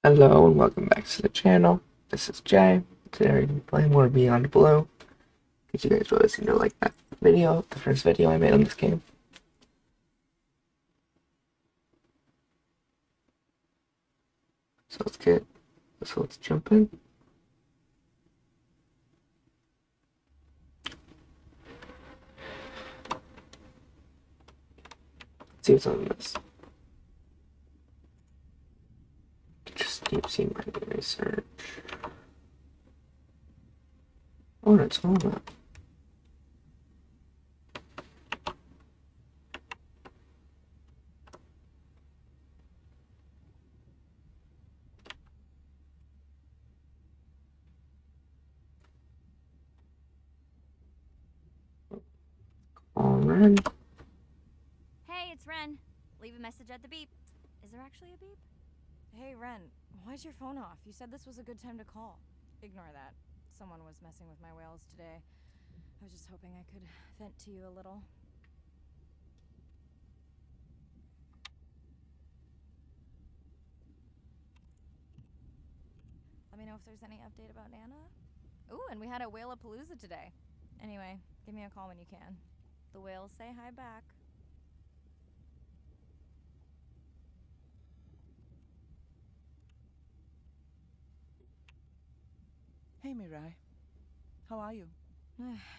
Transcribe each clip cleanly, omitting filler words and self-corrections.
Hello and welcome back to the channel. This is Jay. Today we're going to be playing more Beyond Blue. Did you guys really seem to like that video, the first video I made on this game? So let's jump in. Let's see what's on this. Just keep seeing my research. Oh, that's all that. All right. Hey, it's Ren. Leave a message at the beep. Is there actually a beep? Hey, Ren, why's your phone off? You said this was a good time to call. Ignore that. Someone was messing with my whales today. I was just hoping I could vent to you a little. Let me know if there's any update about Nana. Ooh, and we had a whale-a-palooza today. Anyway, give me a call when you can. The whales say hi back. Hey, Mirai. How are you?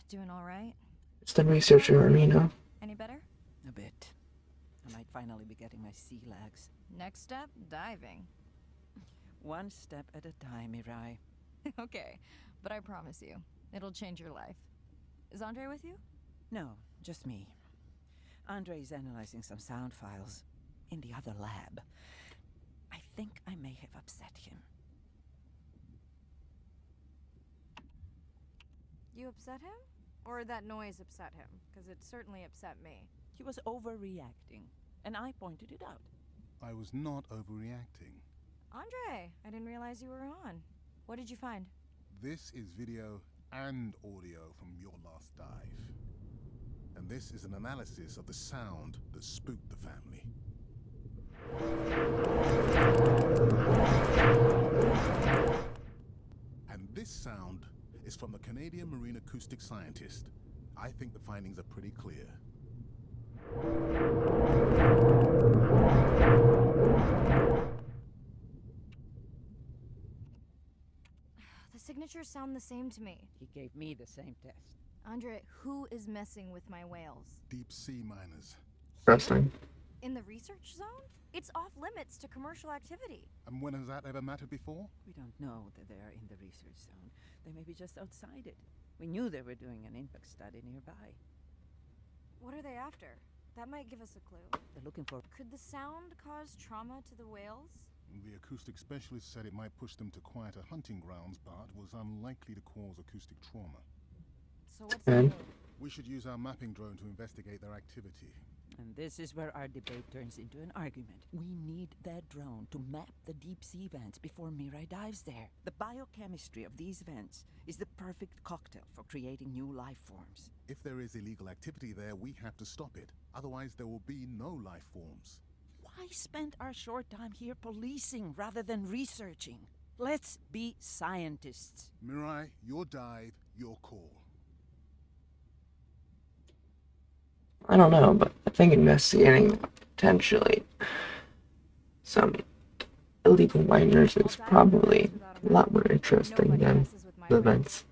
Doing all right. It's the researcher arena. Any better? A bit. I might finally be getting my sea legs. Next step, diving. One step at a time, Mirai. Okay, but I promise you, it'll change your life. Is Andre with you? No, just me. Andre is analyzing some sound files in the other lab. I think I may have upset him. You upset him? Or that noise upset him? Because it certainly upset me. He was overreacting, and I pointed it out. I was not overreacting. Andre, I didn't realize you were on. What did you find? This is video and audio from your last dive. And this is an analysis of the sound that spooked the family. And this sound is from the Canadian marine acoustic scientist. I think the findings are pretty clear. The signatures sound the same to me. He gave me the same test. Andre, who is messing with my whales? Deep sea miners. Interesting. In the research zone? It's off limits to commercial activity. And when has that ever mattered before? We don't know that they are in the research zone. They may be just outside it. We knew they were doing an impact study nearby. What are they after? That might give us a clue. They're looking for... Could the sound cause trauma to the whales? The acoustic specialist said it might push them to quieter hunting grounds, but was unlikely to cause acoustic trauma. So what's And? the clue? We should use our mapping drone to investigate their activity. And this is where our debate turns into an argument. We need that drone to map the deep sea vents before Mirai dives there. The biochemistry of these vents is the perfect cocktail for creating new life forms. If there is illegal activity there, we have to stop it. Otherwise, there will be no life forms. Why spend our short time here policing rather than researching? Let's be scientists. Mirai, your dive, your call. I don't know, but I think investigating potentially some illegal miners is probably a lot more interesting Nobody than messes with my the whales. events.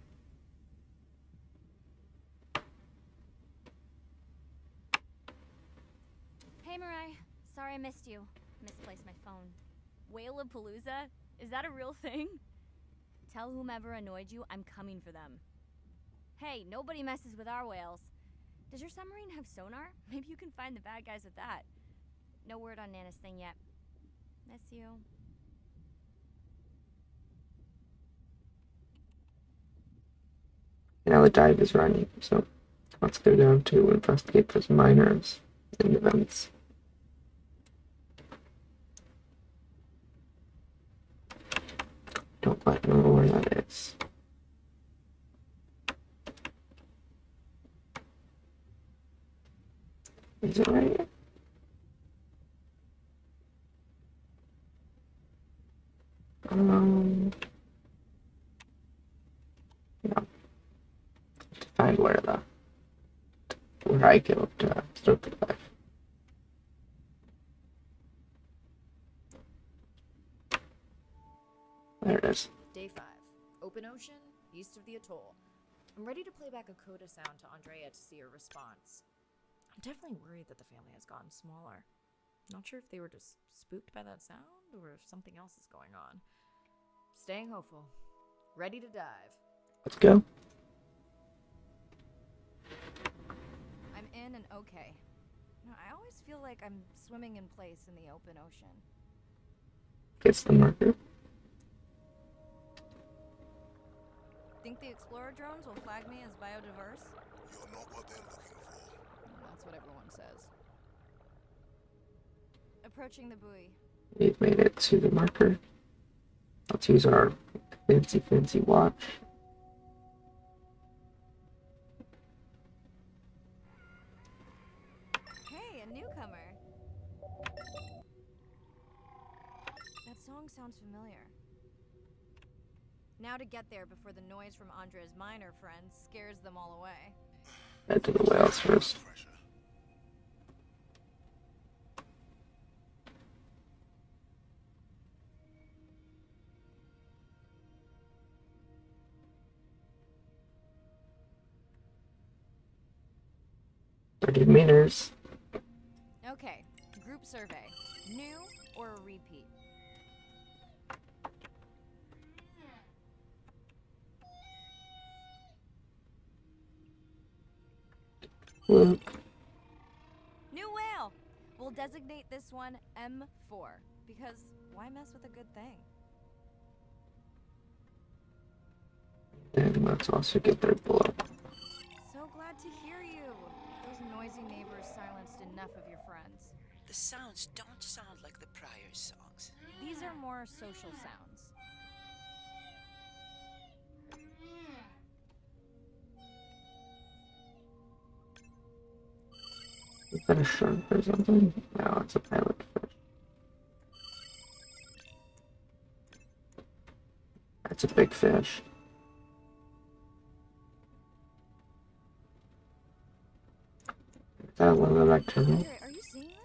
Hey, Mirai. Sorry I missed you. Misplaced my phone. Whale-a-palooza? Is that a real thing? Tell whomever annoyed you I'm coming for them. Hey, nobody messes with our whales. Does your submarine have sonar? Maybe you can find the bad guys with that. No word on Nana's thing yet. Miss you. Now the dive is running, so let's go down to investigate those miners and events. Don't quite know where that is. Is it right here? Yeah. To find where I killed Stoke Life. There it is. Day 5. Open ocean, east of the atoll. I'm ready to play back a coda sound to Andrea to see her response. I'm definitely worried that the family has gotten smaller. Not sure if they were just spooked by that sound or if something else is going on. Staying hopeful. Ready to dive. Let's go. I'm in and okay. No, I always feel like I'm swimming in place in the open ocean. Gets the marker. Think the explorer drones will flag me as biodiverse? You're not what they're looking for. That's what everyone says. Approaching the buoy. We've made it to the marker. Let's use our fancy watch. Hey, a newcomer. That song sounds familiar. Now to get there before the noise from Andrea's miner friends scares them all away. Head to the whales first. Pressure. 30 meters. Okay, group survey. New or a repeat? Luke. New whale! We'll designate this one M4, because why mess with a good thing? And let's also get their blood. So glad to hear you. Those noisy neighbors silenced enough of your friends. The sounds don't sound like the prior songs. These are more social sounds. Is that a shark or something? No, it's a pilot fish. That's a big fish. Is that a leatherback turtle? Andre, are you seeing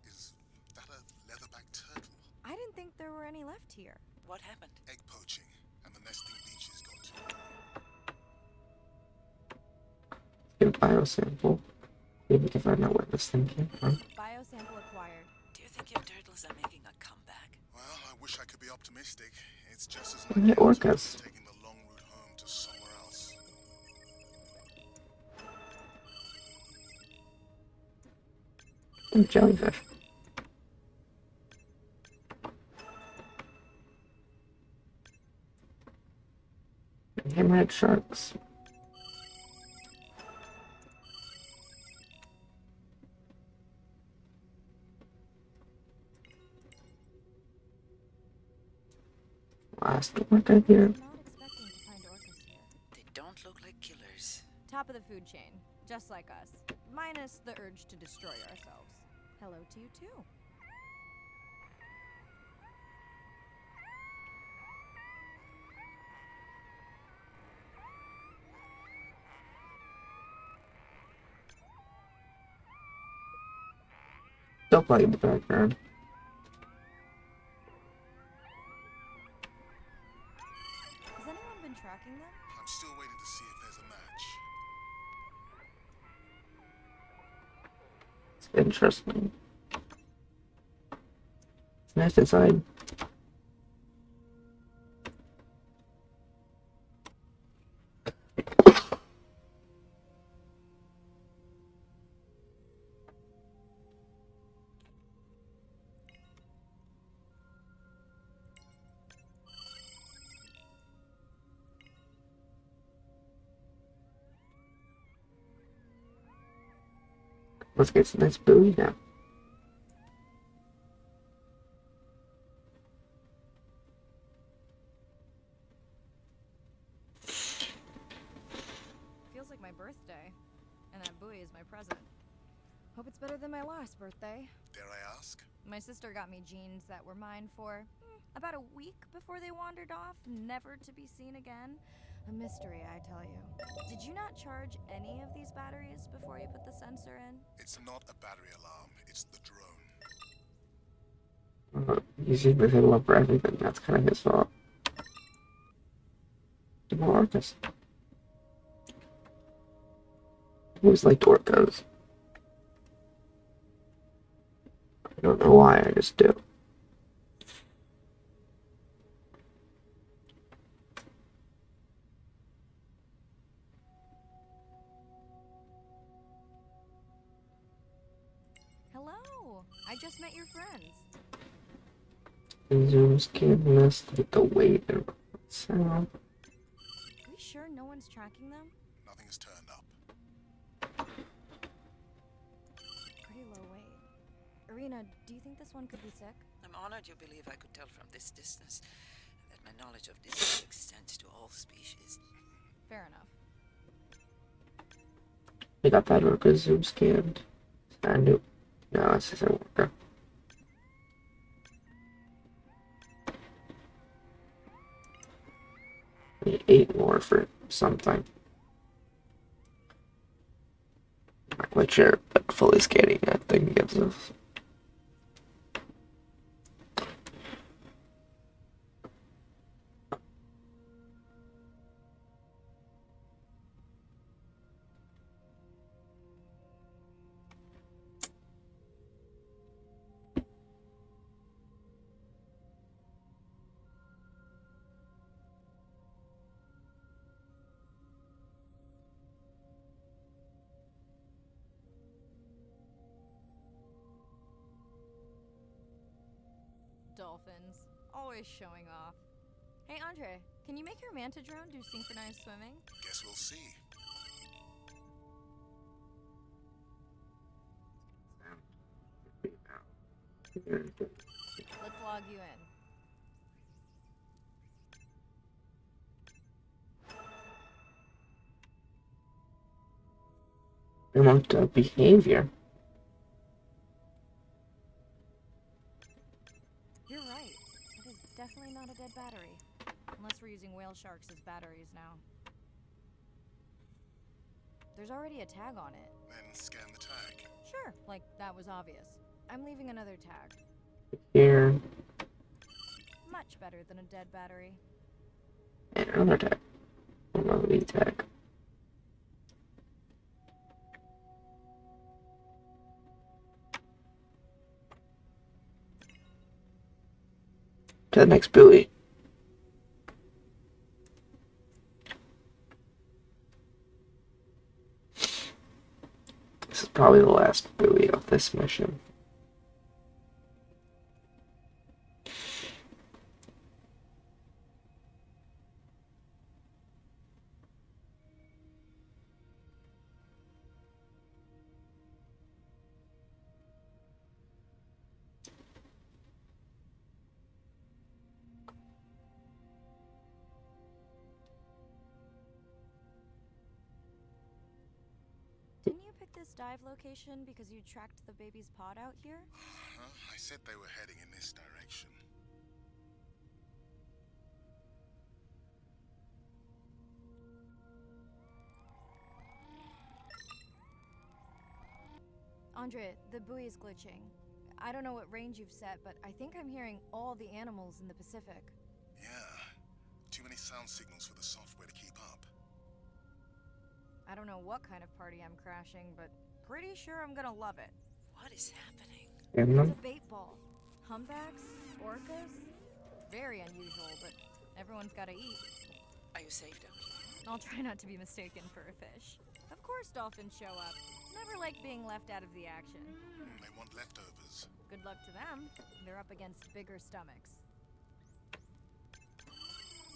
this? Is that a leatherback turtle? I didn't think there were any left here. What happened? Egg poaching, and the nesting beaches got to it. Get a biosample. Maybe we can find out where this thing came from. Biosample acquired. Do you think your turtles are making a comeback? Well, I wish I could be optimistic. It's just as Yeah, likely as orcas. taking the long route home to somewhere else. And jellyfish. And hammerhead sharks. Last orca here. Not expecting to find orcas here. They don't look like killers. Top of the food chain, just like us. Minus the urge to destroy ourselves. Hello to you too. Still play in the background. Has anyone been tracking them? I'm still waiting to see if there's a match. It's interesting. It's nice inside. Let's get to this buoy now. Feels like my birthday. And that buoy is my present. Hope it's better than my last birthday. Dare I ask? My sister got me jeans that were mine for about a week before they wandered off, never to be seen again. A mystery, I tell you. Did you not charge any of these batteries before you put the sensor in? It's not a battery alarm, it's the drone. He's used with him for everything. That's kind of his fault. Marcus. I always liked orcas. I don't know why, I just do. Hello! I just met your friends. Zoom scan list with the weight and sound. We sure no one's tracking them? Nothing has turned up. Pretty low weight. Irina, do you think this one could be sick? I'm honored you believe I could tell from this distance that my knowledge of disease extends to all species. Fair enough. They got that orca zoom scanned. I knew. No, this isn't orca. I need 8 more for something. Not quite sure, but fully scanning that thing gives us. Dolphins. Always showing off. Hey, Andre, can you make your manta drone do synchronized swimming? Guess we'll see. Let's log you in. Remote behavior. You're right. It is definitely not a dead battery. Unless we're using whale sharks as batteries now. There's already a tag on it. Then scan the tag. Sure, like that was obvious. I'm leaving another tag. Here. Much better than a dead battery. And another tag. Another V tag. To the next buoy. This is probably the last buoy of this mission. Didn't you pick this dive location because you tracked the baby's pod out here? Huh? I said they were heading in this direction. Andre, the buoy is glitching. I don't know what range you've set, but I think I'm hearing all the animals in the Pacific. Yeah. Too many sound signals for the software to keep up. I don't know what kind of party I'm crashing, but pretty sure I'm gonna love it. What is happening? And It's then a bait ball. Humpbacks? Orcas? Very unusual, but everyone's gotta eat. Are you safe down here? I'll try not to be mistaken for a fish. Of course dolphins show up. Never like being left out of the action. They want leftovers. Good luck to them. They're up against bigger stomachs.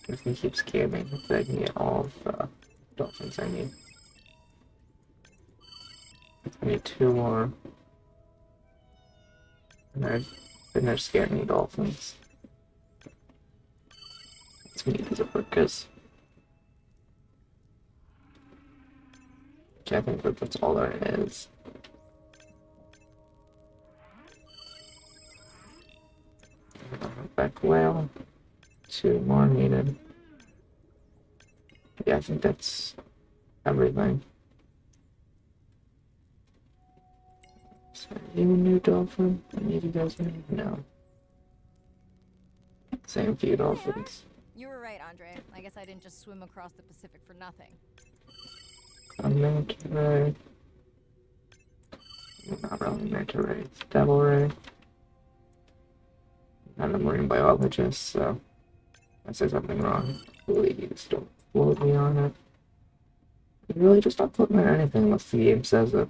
if he keeps scamming, I can get all of the dolphins I need. I need 2 more. And they're scamming dolphins. Let's meet these orcas. Okay, I think that's all there is. Spec whale. 2 more needed. Yeah, I think that's everything. Is there a new dolphin? Any of you guys know? No. Same few dolphins. You were right, Andre. I guess I didn't just swim across the Pacific for nothing. A manta ray. Not really manta ray, it's devil ray. Not a marine biologist, so if I say something wrong, please don't quote me on it. You really just don't quote me on anything unless the game says it.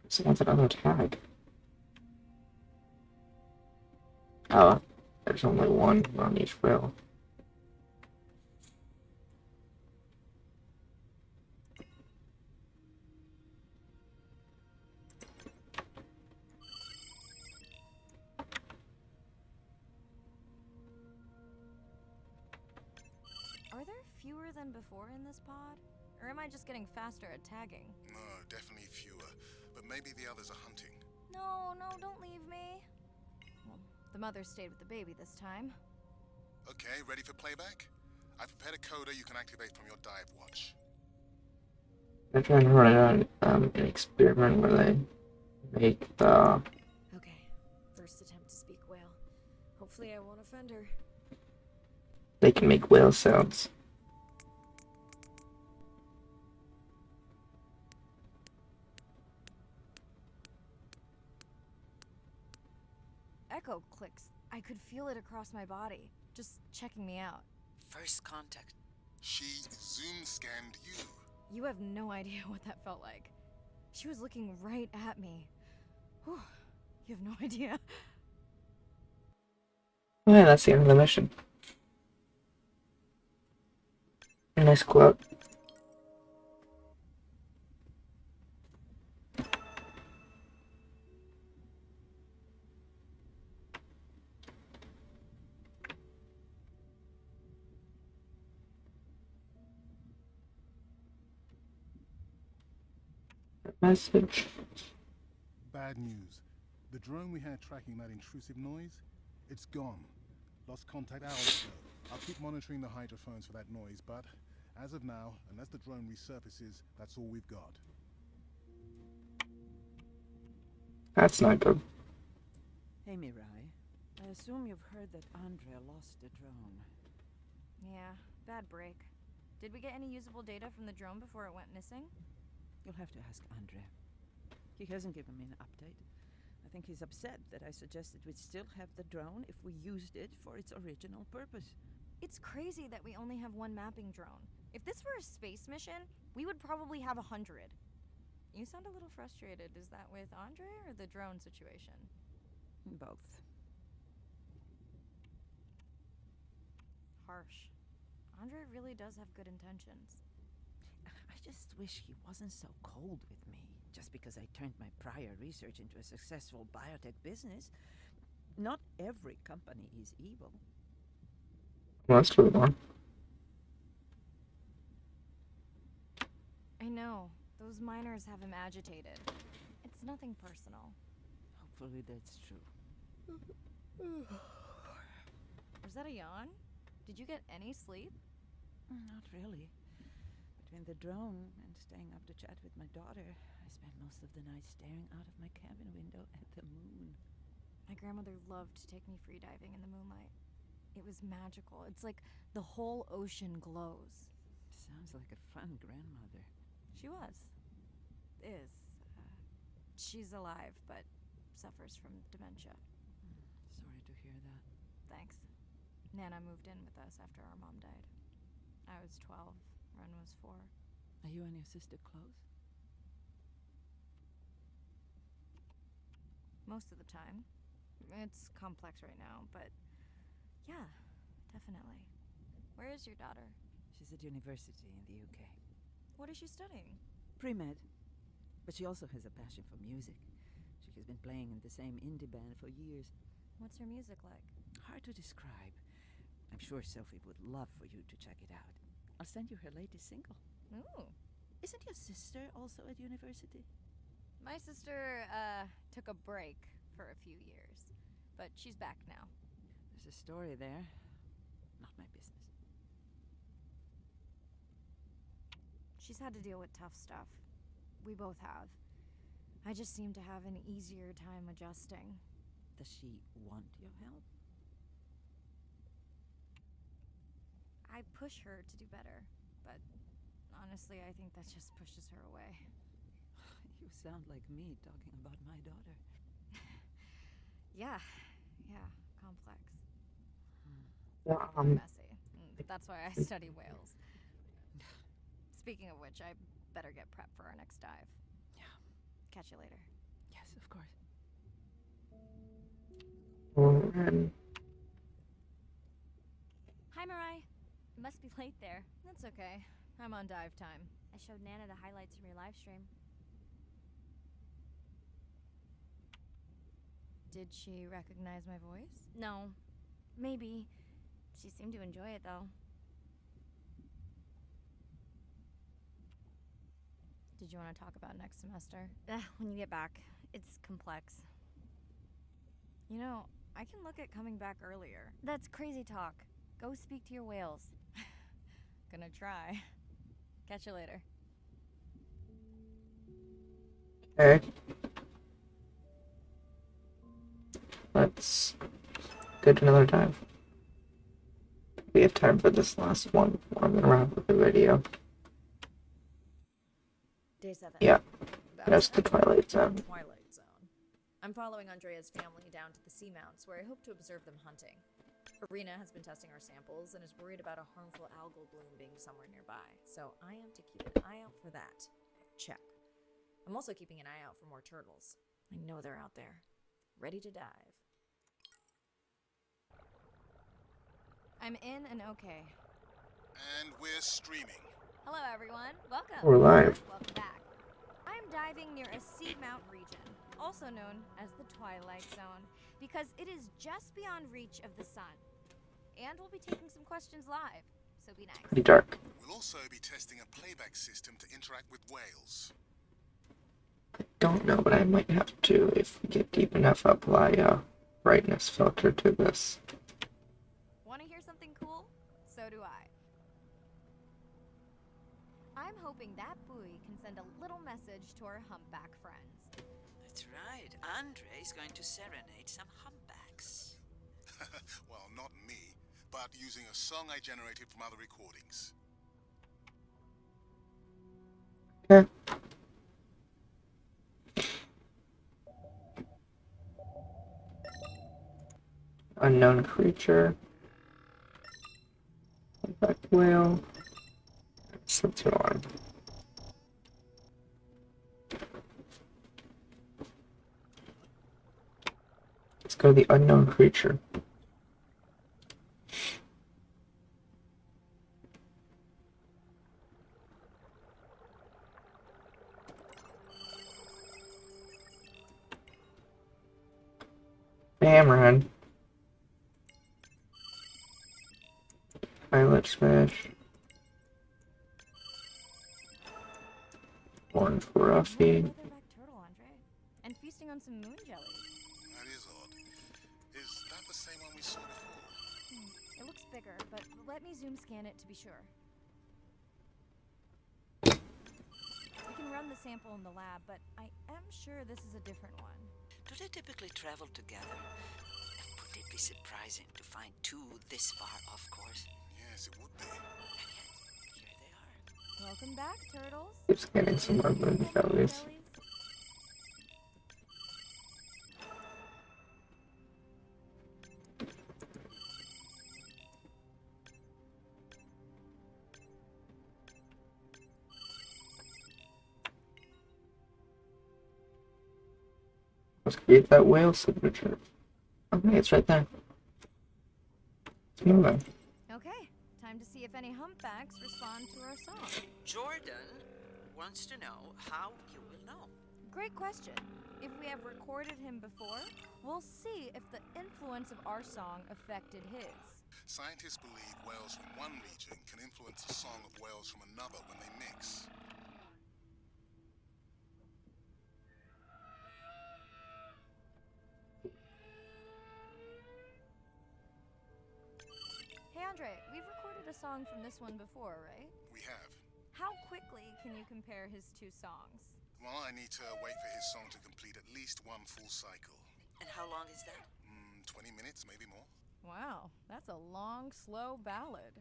So what's another tag? Oh, there's only one on each whale. Are there fewer than before in this pod? Or am I just getting faster at tagging? No, definitely fewer. But maybe the others are hunting. No, don't leave me. Well, the mother stayed with the baby this time. Okay, ready for playback? I've prepared a coder you can activate from your dive watch. They're trying to run an experiment where they make the Okay, first attempt to speak whale. Hopefully I won't offend her. they can make whale sounds. Echo clicks. I could feel it across my body, just checking me out. First contact. She zoom scanned you. You have no idea what that felt like. She was looking right at me. Whew, you have no idea. Yeah, that's the end of the mission. Nice quote. Message. Bad news. The drone we had tracking that intrusive noise, it's gone. Lost contact hours ago. I'll keep monitoring the hydrophones for that noise, but as of now, unless the drone resurfaces, that's all we've got. That's not good. Hey, Mirai. I assume you've heard that Andrea lost the drone. Yeah, bad break. Did we get any usable data from the drone before it went missing? You'll have to ask Andrea. He hasn't given me an update. I think he's upset that I suggested we'd still have the drone if we used it for its original purpose. It's crazy that we only have one mapping drone. If this were a space mission, we would probably have 100. You sound a little frustrated. Is that with Andre or the drone situation? Both. Harsh. Andre really does have good intentions. I just wish he wasn't so cold with me. Just because I turned my prior research into a successful biotech business. Not every company is evil. Well, that's true, man. I know. Those miners have him agitated. It's nothing personal. Hopefully that's true. Was that a yawn? Did you get any sleep? Not really. Between the drone and staying up to chat with my daughter, I spent most of the night staring out of my cabin window at the moon. My grandmother loved to take me free diving in the moonlight. It was magical. It's like the whole ocean glows. Sounds like a fun grandmother. She was. Is. She's alive, but suffers from dementia. Sorry to hear that. Thanks. Nana moved in with us after our mom died. I was 12. Ren was 4. Are you and your sister close? Most of the time. It's complex right now, but yeah, definitely. Where is your daughter? She's at university in the UK. What is she studying? Pre-med. But she also has a passion for music. She has been playing in the same indie band for years. What's her music like? Hard to describe. I'm sure Sophie would love for you to check it out. I'll send you her latest single. Ooh. Isn't your sister also at university? My sister, took a break for a few years, but she's back now. There's a story there. Not my business. She's had to deal with tough stuff. We both have. I just seem to have an easier time adjusting. Does she want your help? I push her to do better, but honestly, I think that just pushes her away. You sound like me talking about my daughter. Yeah, complex. Um, Messy. That's why I study whales. Speaking of which, I better get prepped for our next dive. Yeah. Catch you later. Yes, of course. and Hi, Mirai. You must be late there. That's okay. I'm on dive time. I showed Nana the highlights from your live stream. Did she recognize my voice? No. Maybe. She seemed to enjoy it, though. Did you want to talk about next semester? When you get back. It's complex. You know, I can look at coming back earlier. That's crazy talk. Go speak to your whales. Gonna try. Catch you later. okay. Let's go to another time. We have time for this last one before I'm gonna wrap up the video. Day 7. Yeah, About that's to the enter Twilight Zone. Twilight Zone. I'm following Andrea's family down to the seamounts, where I hope to observe them hunting. Arena has been testing our samples and is worried about a harmful algal bloom being somewhere nearby, so I am to keep an eye out for that. Check. I'm also keeping an eye out for more turtles. I know they're out there, ready to dive. I'm in and okay. And we're streaming. Hello, everyone. Welcome. We're live. Welcome back. I'm diving near a seamount region, also known as the Twilight Zone, because it is just beyond reach of the sun. And we'll be taking some questions live, so be nice. Pretty dark. We'll also be testing a playback system to interact with whales. Don't know, but I might have to, if we get deep enough, apply a brightness filter to this. Want to hear something cool? So do I. I'm hoping that buoy can send a little message to our humpback friends. That's right. Andre is going to serenade some humpbacks. Well, not me, but using a song I generated from other recordings. Okay. Unknown creature. Humpback whale. Let's go on. Let's go to the unknown creature. Hammerhead. Pilot Smash. Orange Ruffy. Leatherback turtle, Andre. And feasting on some moon jellies. That is odd. Is that the same one we saw before? It looks bigger, but let me zoom scan it to be sure. We can run the sample in the lab, but I am sure this is a different one. Do they typically travel together? Would it be surprising to find two this far off course? Yes, it would be. And yet, here they are. Welcome back, turtles. Keeps getting some more moon jellies. Let's create that whale signature. Okay, it's right there. It's moving. Okay, time to see if any humpbacks respond to our song. Jordan wants to know how you will know. Great question. If we have recorded him before, we'll see if the influence of our song affected his. Scientists believe whales from one region can influence the song of whales from another when they mix. Andre, we've recorded a song from this one before, right? We have. How quickly can you compare his two songs? Well, I need to wait for his song to complete at least one full cycle. And how long is that? 20 minutes, maybe more. Wow, that's a long, slow ballad.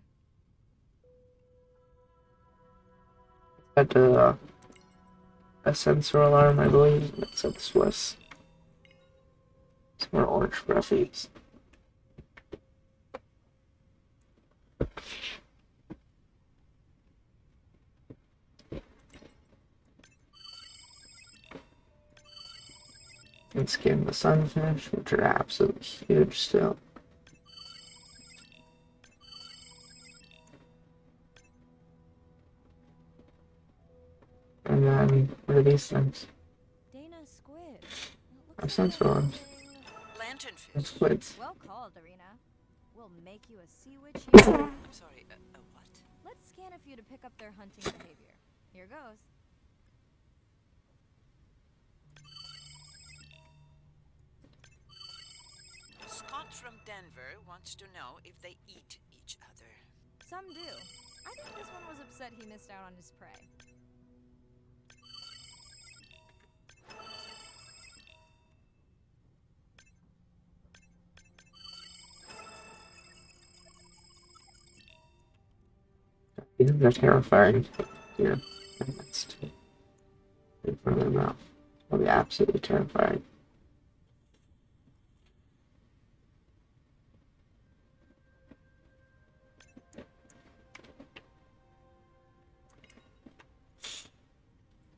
Had a sensor alarm, I believe. Except this was some more orange graphics. And skin the sunfish, which are absolutely huge still. And then, what are these things? Dana Squid. Our sensor alarms. And Lanternfish. squids. Well called, Arena. We'll make you a sea witch here. I'm sorry, what? Let's scan a few to pick up their hunting behavior. Here goes. Scott from Denver wants to know if they eat each other. Some do. I think this one was upset he missed out on his prey. They're terrifying. Yeah, that's too in front of their mouth. It'll be absolutely terrifying.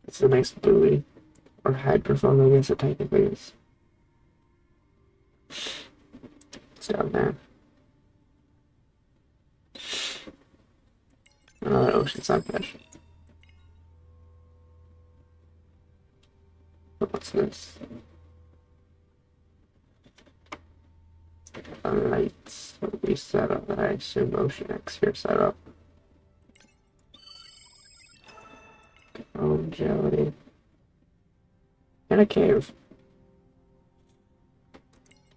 It's a nice buoy or hydrophone, I guess it technically is. It's down there. Another ocean sunfish. What's this? The lights that we set up that I assume Ocean X here set up. Oh, jelly. And a cave.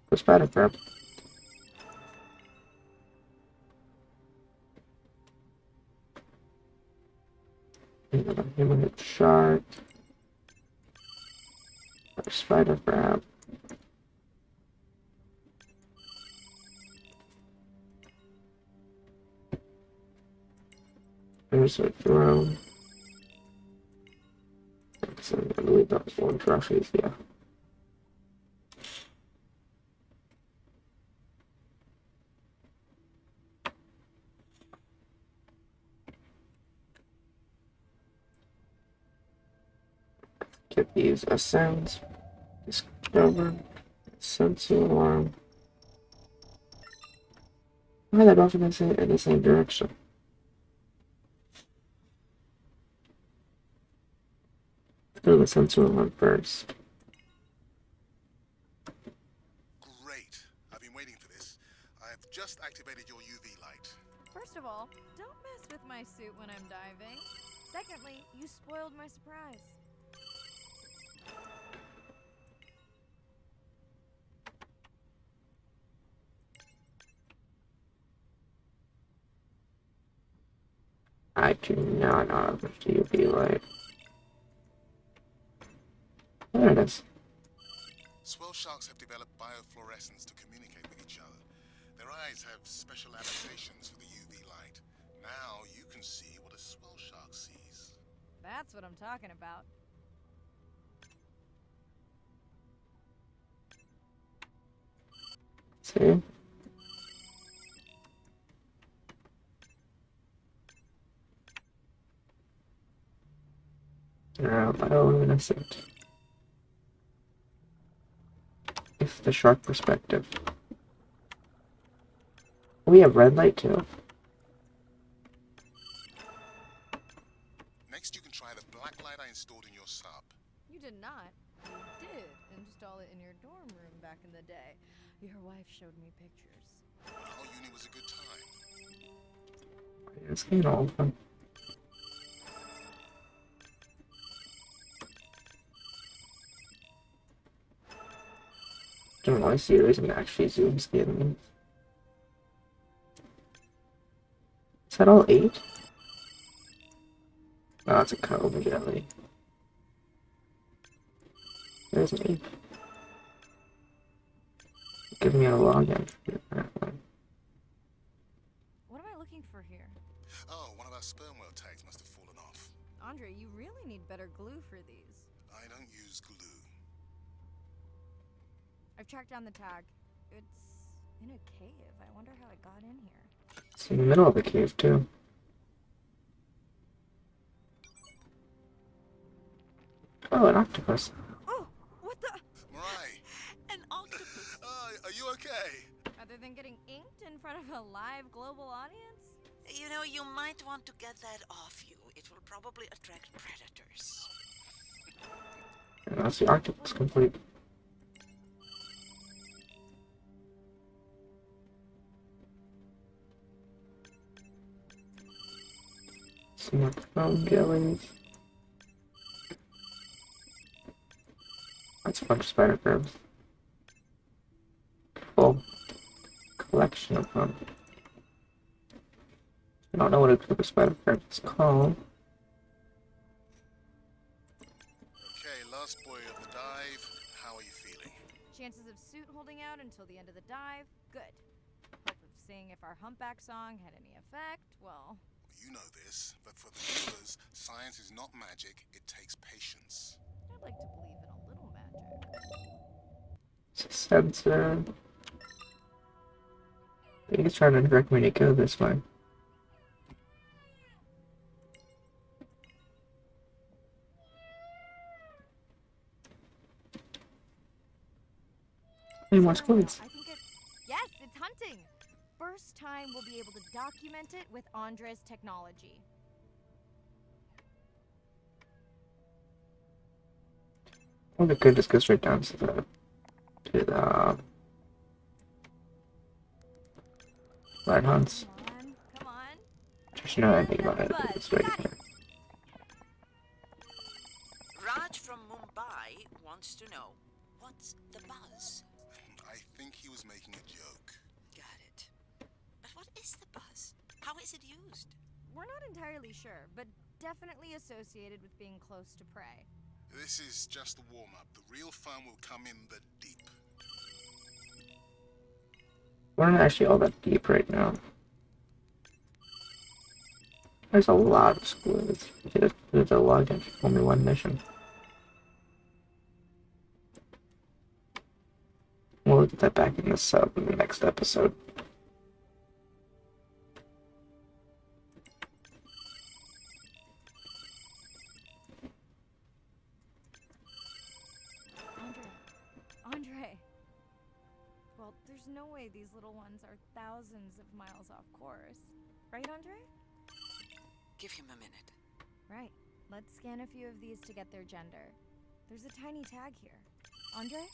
The spider crab. Another hammerhead shark. A spider crab. There's a drone. I believe that was one trophy, yeah. Get these ascends. Discover. Sensor alarm. Why are they both in the same direction? Do the sensor alarm first. Great. I've been waiting for this. I've just activated your UV light. First of all, don't mess with my suit when I'm diving. Secondly, you spoiled my surprise. I do not know how to UV light. There it is. Swell sharks have developed biofluorescence to communicate with each other. Their eyes have special adaptations for the UV light. Now you can see what a swell shark sees. That's what I'm talking about. See? They're bioluminescent. It's the shark perspective. We have red light too. Next you can try the black light I installed in your sub. You did not. You did install it in your dorm room back in the day. Your wife showed me pictures. Our uni was a good time. It's getting all of them. Don't really see a reason to actually zoom skin them. that all 8? Oh, it's a cove jelly. There's an 8. Give me a login. What am I looking for here? Oh, one of our sperm whale tags must have fallen off. Andre, you really need better glue for these. I don't use glue. I've tracked down the tag. It's in a cave. I wonder how it got in here. It's in the middle of the cave, too. Oh, an octopus. Oh, what the? Mirai! An octopus! Are you okay? Other than getting inked in front of a live global audience? You know, you might want to get that off you. It will probably attract predators. And that's the octopus complete. Some more foam jellies. That's a bunch of spider crabs. Full collection of them. I don't know what a group of spider crabs is called. Okay, last boy of the dive. How are you feeling? Chances of suit holding out until the end of the dive? Good. Hope of seeing if our humpback song had any effect? Well, You know this, but for the viewers, science is not magic, it takes patience. I'd like to believe in a little magic. It's a sensor. I think it's trying to direct me to go this way. Hey, more squids. I think it's... Yes, it's hunting! First time we'll be able to document it with Andre's technology. Well, the good just go straight down to the light hunts. Come on. Just know anything about it. It's right here. Raj from Mumbai wants to know, what's the buzz? I think he was making a joke. Got it. But what is the buzz? How is it used? We're not entirely sure, but definitely associated with being close to prey. This is just the warm-up. The real fun will come in the deep. We're not actually all that deep right now. There's a lot of squids. There's a login for only one mission. We'll look at that back in the sub in the next episode. Andre. Well, there's no way these little ones are thousands of miles off course. Right, Andre? Give him a minute. Right. Let's scan a few of these to get their gender. There's a tiny tag here. Andre?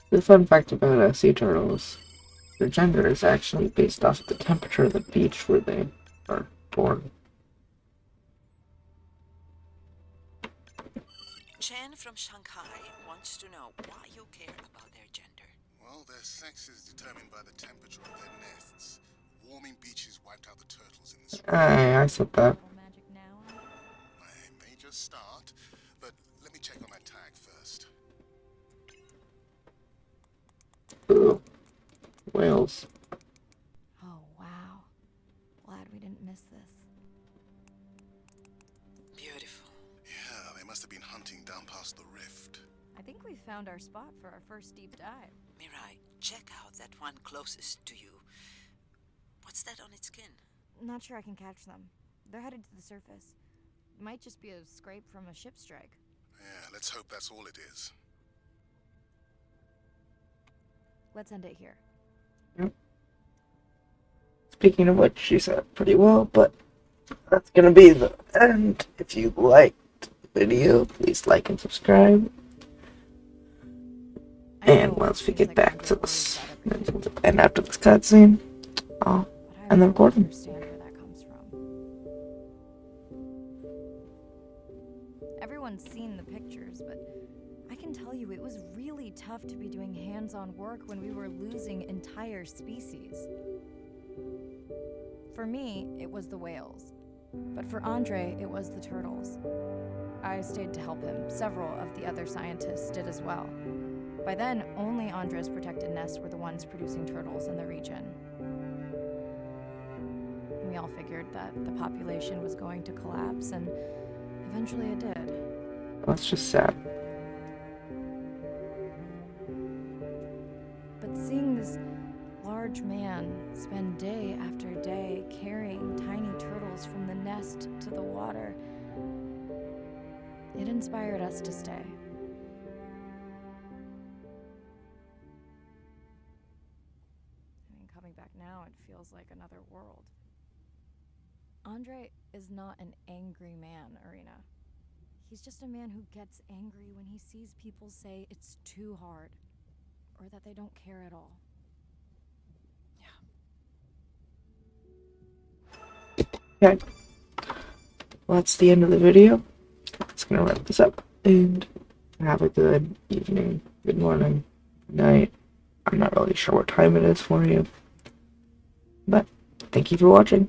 The fun fact about sea turtles, their gender is actually based off of the temperature of the beach where they are born. Chen from Shanghai wants to know why you care about their gender. Well, their sex is determined by the temperature of their nests. Warming beaches wiped out the turtles in the spring. I said that. Little magic now, Andre? I may just start, but let me check on that tag first. Ooh. Whales. Oh, wow. Glad we didn't miss this. Beautiful. Yeah, they must have been hunting down past the rift. I think we found our spot for our first deep dive. Mirai, check out that one closest to you. What's that on its skin? Not sure I can catch them. They're headed to the surface. Might just be a scrape from a ship strike. Yeah, let's hope that's all it is. Let's end it here. Speaking of which, she said pretty well, but that's gonna be the end. If you liked the video, please like and subscribe. And once we get back to this, and after this cutscene, I'll end the recording. Understand where that comes from. Everyone's seen the pictures, but I can tell you it was really tough to be doing hands-on work when we were losing entire species. For me, it was the whales. But for Andre, it was the turtles. I stayed to help him. Several of the other scientists did as well. By then, only Andre's protected nests were the ones producing turtles in the region. We all figured that the population was going to collapse, and eventually it did. That's just sad. But seeing this large man spend day after day carrying tiny turtles from the nest to the water, it inspired us to stay. I mean, coming back now, it feels like another world. Andre is not an angry man, Irina. He's just a man who gets angry when he sees people say it's too hard, or that they don't care at all. Okay. Well, that's the end of the video. It's gonna wrap this up, and have a good evening, good morning, good night. I'm not really sure what time it is for you, but thank you for watching.